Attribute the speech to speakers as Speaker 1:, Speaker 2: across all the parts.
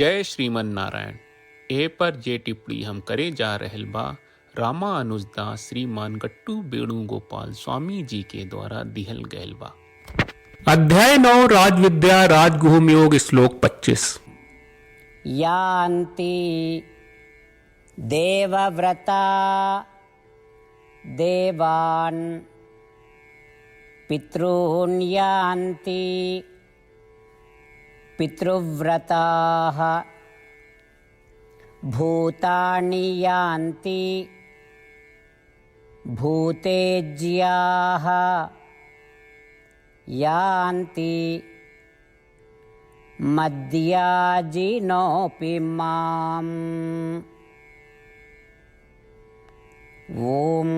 Speaker 1: जय श्रीमन नारायण। ए पर जे टिप्पणी हम करे जा रहल बा रामा अनुजदास श्रीमान गट्टू वेणुगोपाल स्वामी जी के द्वारा दिहल गयल बा। अध्याय 9 राजविद्या राजगुहम योग श्लोक 25।
Speaker 2: यान्ति देवव्रता देवान् पितॄन् यान्ति पितृव्रताः भूतानि यान्ति भूतेज्याः यान्ति मद्याजिनोऽपि माम्। ओम।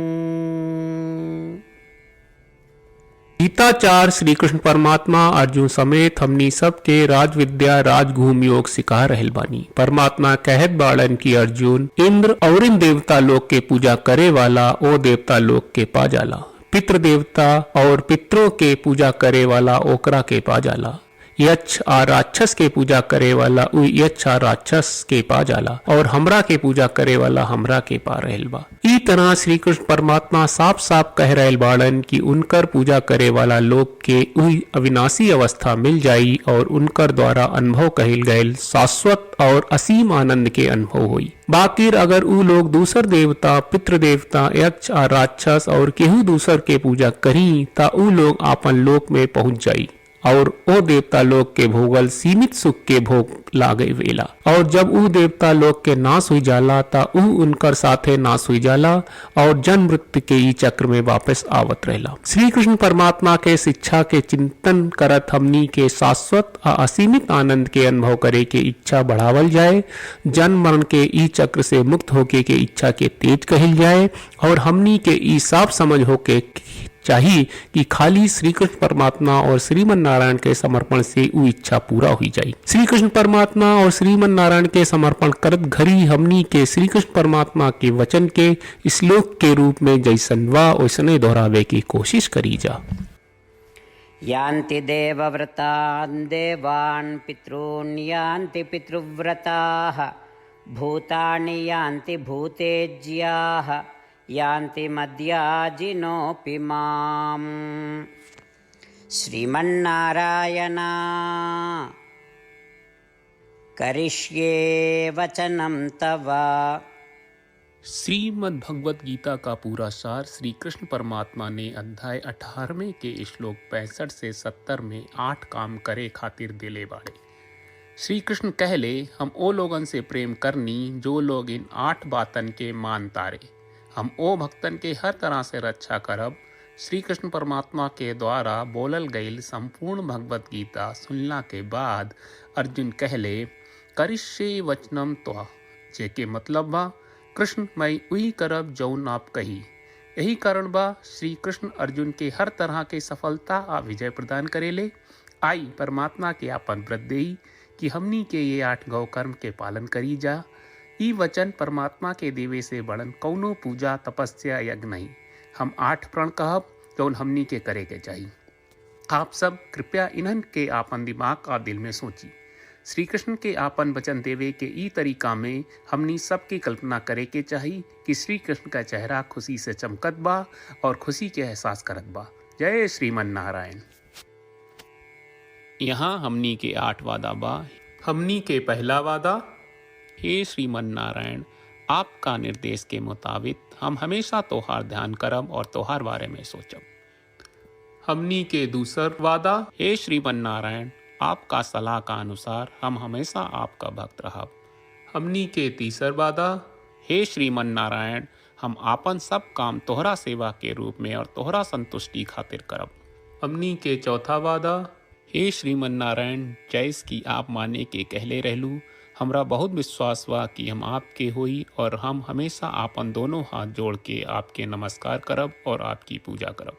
Speaker 1: गीताचार्य श्री कृष्ण परमात्मा अर्जुन समेत हमनी सबके राजविद्या राजगुहम योग सिखा रहल बानी। परमात्मा कहत बाड़न की अर्जुन इंद्र और इन देवता लोक के पूजा करे वाला ओ देवता लोक के पा जाला, पितृ देवता और पितरों के पूजा करे वाला ओकरा के पा जाला, यक्ष आ राक्षस के पूजा करे वाला उ यक्ष आ राक्षस के पा जाला और हमरा के पूजा करे वाला हमरा के पा रहल बा। ई तरह श्री कृष्ण परमात्मा साफ साफ कह रहल बाड़न कि उनकर पूजा करे वाला लोग के उही अविनाशी अवस्था मिल जाई और उनकर द्वारा अनुभव कहल गयल शाश्वत और असीम आनंद के अनुभव हुई। बाकी अगर उ लोग दूसर देवता पितृ देवता यक्ष आ राक्षस और केहू दूसर के पूजा करी ता उ लोग आपन लोक में पहुंच जाई और ओ देवता लोक के भोगल सीमित सुख के भोग लागे वेला। और जब उ देवता लोक के नाश हुई जाला ता उ उनकर साथे नाश हुई जाला और जन्म मृत्यु के ई चक्र में वापस आवत रहेला। श्री कृष्ण परमात्मा के शिक्षा के चिंतन करत हमनी के शाश्वत आ असीमित आनंद के अनुभव करे के इच्छा बढ़ावल जाए, जन्म मरण के ई चक्र से मुक्त होके के इच्छा के तेज कहल जाए और हमनी के ई साफ समझ होके चाहिए कि खाली श्री कृष्ण परमात्मा और श्रीमन नारायण के समर्पण से वो इच्छा पूरा हुई जाए। श्री कृष्ण परमात्मा और श्रीमन नारायण के समर्पण करत घड़ी हमनी के श्री कृष्ण परमात्मा के वचन के श्लोक के रूप में जैसन वा वैसने दोहरावे की कोशिश करी जा।
Speaker 2: यान्ति देवव्रतान् देवान् पितॄन् यान्ति पितृव्रताः भूतानि यान्ति भूतेज्याः यान्ति मद्याजिनोऽपि माम्। श्रीमन्नारायण करिष्ये वचनं तव।
Speaker 1: श्रीमद् भगवत गीता का पूरा सार श्री कृष्ण परमात्मा ने अध्याय 18वें के श्लोक 65 से 70 में 8 काम करे खातिर दिले बाड़े। श्री कृष्ण कहले हम ओ लोगन से प्रेम करनी जो लोग इन 8 बातन के मान तारे। हम ओ भक्तन के हर तरह से रक्षा करब। श्री कृष्ण परमात्मा के द्वारा बोलल गईल संपूर्ण भगवत गीता सुनला के बाद अर्जुन कहले करिष्ये वचनम त्वा, जेके मतलब बा कृष्ण मैं वही करब जौन आप कही। यही कारण बा श्री कृष्ण अर्जुन के हर तरह के सफलता आ विजय प्रदान करेले। आई परमात्मा के आपन व्रत देई कि हमनी के ये 8 गौ कर्म के पालन करी जा। ई वचन परमात्मा के देवे से बड़न कौनो पूजा तपस्या यज्ञ नहीं। हम 8 प्रण कहब जौन हमनी के करे के चाहिए। आप सब कृपया इन्हन के आपन दिमाग और दिल में सोची। श्री कृष्ण के आपन वचन देवे के ई तरीका में हमनी सबकी कल्पना करे के चाहिए कि श्री कृष्ण का चेहरा खुशी से चमकत बा और खुशी के एहसास करत बा। जय श्रीमन नारायण। यहाँ हमनी के 8 वादा बा। हमनी के पहला वादा, हे श्रीमन नारायण आपका निर्देश के मुताबिक हम हमेशा तोहार ध्यान करब और तोहार बारे में सोचब। हमनी के दूसर वादा, हे श्रीमन नारायण आपका सलाह का अनुसार हम हमेशा आपका भक्त रहब। हमनी के तीसर वादा, हे श्रीमन नारायण हम आपन सब काम तोहरा सेवा के रूप में और तोहरा संतुष्टि खातिर करब। हमनी के चौथा वादा, हे श्रीमन नारायण जैस की आप माने के कहले रहलू, हमरा बहुत विश्वास बा कि हम आपके होई और हम हमेशा आपन दोनों हाथ जोड़ के आपके नमस्कार करब और आपकी पूजा करब।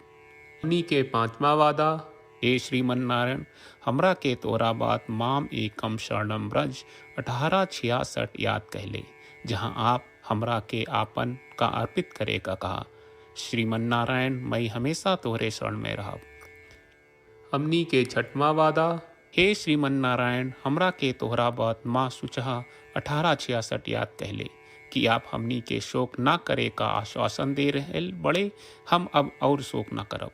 Speaker 1: हमनी के 5वां वादा, हे श्रीमन नारायण हमरा के तोरा बात माम एकम शरणम ब्रज 1866 याद कहले, जहाँ आप हमरा के आपन का अर्पित करे का कहा। श्रीमन नारायण मैं हमेशा तोहरे शरण में रहब। हमनी के 6वां वादा, हे श्रीमन नारायण, हमरा के तोहरा बात माँ सुचहा 1866 याद कहले कि आप हमनी के शोक ना करे का आश्वासन दे रहे बड़े, हम अब और शोक ना करब।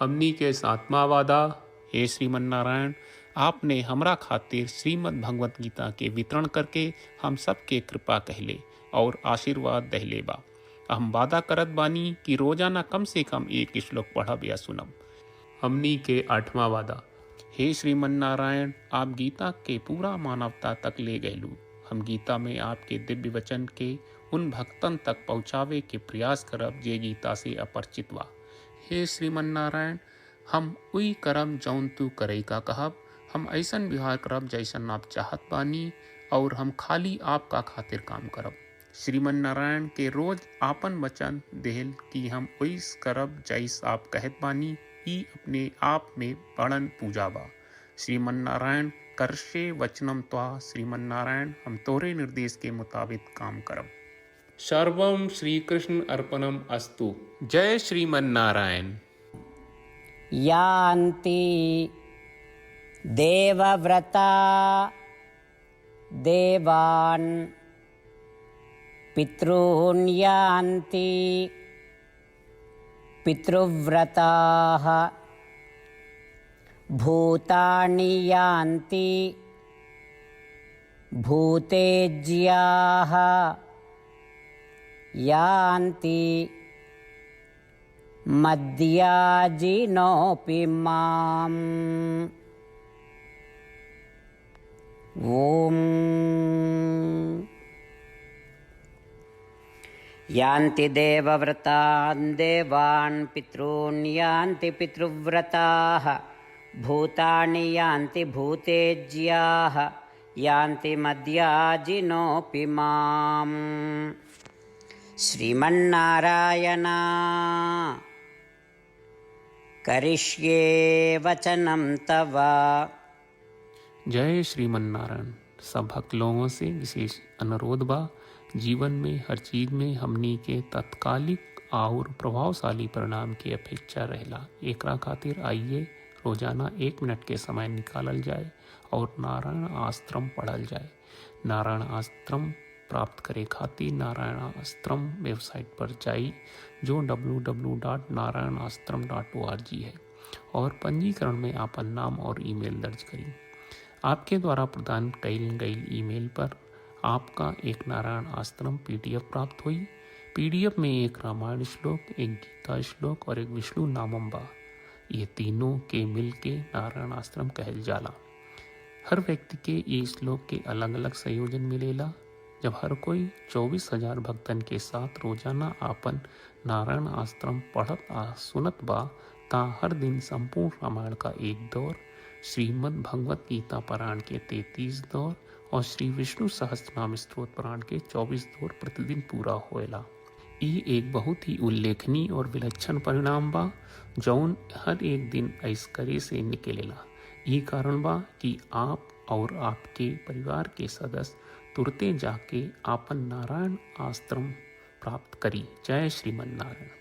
Speaker 1: हमनी के सातवां वादा, हे श्रीमन नारायण, आपने हमरा खातिर श्रीमद् भगवत गीता के वितरण करके हम सब के कृपा कहले और आशीर्वाद दहले बा। हम वादा करत बानी कि रोजाना कम से कम एक श्लोक पढ़ब या सुनब। हमनी के 8वां वादा, हे श्रीमन नारायण, आप गीता के पूरा मानवता तक ले गयलू। हम गीता में आपके दिव्य वचन के उन भक्तन तक पहुँचावे के प्रयास करब जे गीता से अपरिचित बा। हे श्रीमन नारायण, हम उई करब जौन तू करे का कहब। हम ऐसन व्यवहार करब जैसन आप चाहत बानी और हम खाली आपका खातिर काम करब। श्रीमन नारायण के रोज आपन वचन देहल कि हम ओइस करब जैस आप कहत बानी, ई अपने आप में बड़न पूजा बा। श्रीमन नारायण, करशे वचनम त्वा। श्रीमन नारायण, हम तोरे निर्देश के मुताबिक काम करब। सर्वम श्री कृष्ण अर्पणम अस्तु। जय श्रीमन नारायण।
Speaker 2: यान्ति देवव्रता देवान् पितॄन् यान्ति पितृव्रताः भूतानि यान्ति भूतेज्याः यान्ति मद्याजिनोऽपि माम्। ॐ यान्ति देवव्रतान् देवान् पितॄन् यान्ति पितृव्रताः भूतानि यान्ति भूतेज्याः यान्ति मद्याजिनोऽपि माम्। श्रीमन्नारायण, करिष्ये वचनं तव।
Speaker 1: जय श्रीमन नारायण। सब भक्त लोगों से विशेष अनुरोध बा, जीवन में हर चीज में हमनी के तत्कालिक और प्रभावशाली परिणाम की अपेक्षा रहेला। एकरा खातिर आइए रोजाना 1 मिनट के समय निकालल जाए और नारायण आश्रम पढ़ल जाए। नारायण आश्रम प्राप्त करे खातिर नारायण आश्रम वेबसाइट पर जाई जो www.narayanashram.org है और पंजीकरण में आपन नाम और ईमेल दर्ज करी। आपके द्वारा प्रदान कईल गई ईमेल पर आपका एक नारायण आश्रम PDF प्राप्त हुई। PDF में एक रामायण श्लोक, एक गीता श्लोक और एक विष्णु नामम बा। ये तीनों के मिल के नारायण आश्रम कहल जाला। हर व्यक्ति के ये श्लोक के अलग अलग संयोजन मिलेला। जब हर कोई 24,000 भक्तन के साथ रोजाना आपन नारायण आश्रम पढ़त आ सुनत बा ता हर दिन संपूर्ण रामायण का 1 दौर, श्रीमद् भगवत गीता पारायण के 33 दौर और श्री विष्णु सहस्त्रनाम स्तोत्र पारायण के 24 दौर प्रतिदिन पूरा होएला। ई एक बहुत ही उल्लेखनीय और विलक्षण परिणाम बा जौन हर एक दिन ऐसकरे से निकलेला। ई कारण बा कि आप और आपके परिवार के सदस्य तुरते जाके आपन नारायण आश्रम प्राप्त करी। जय श्रीमन नारायण।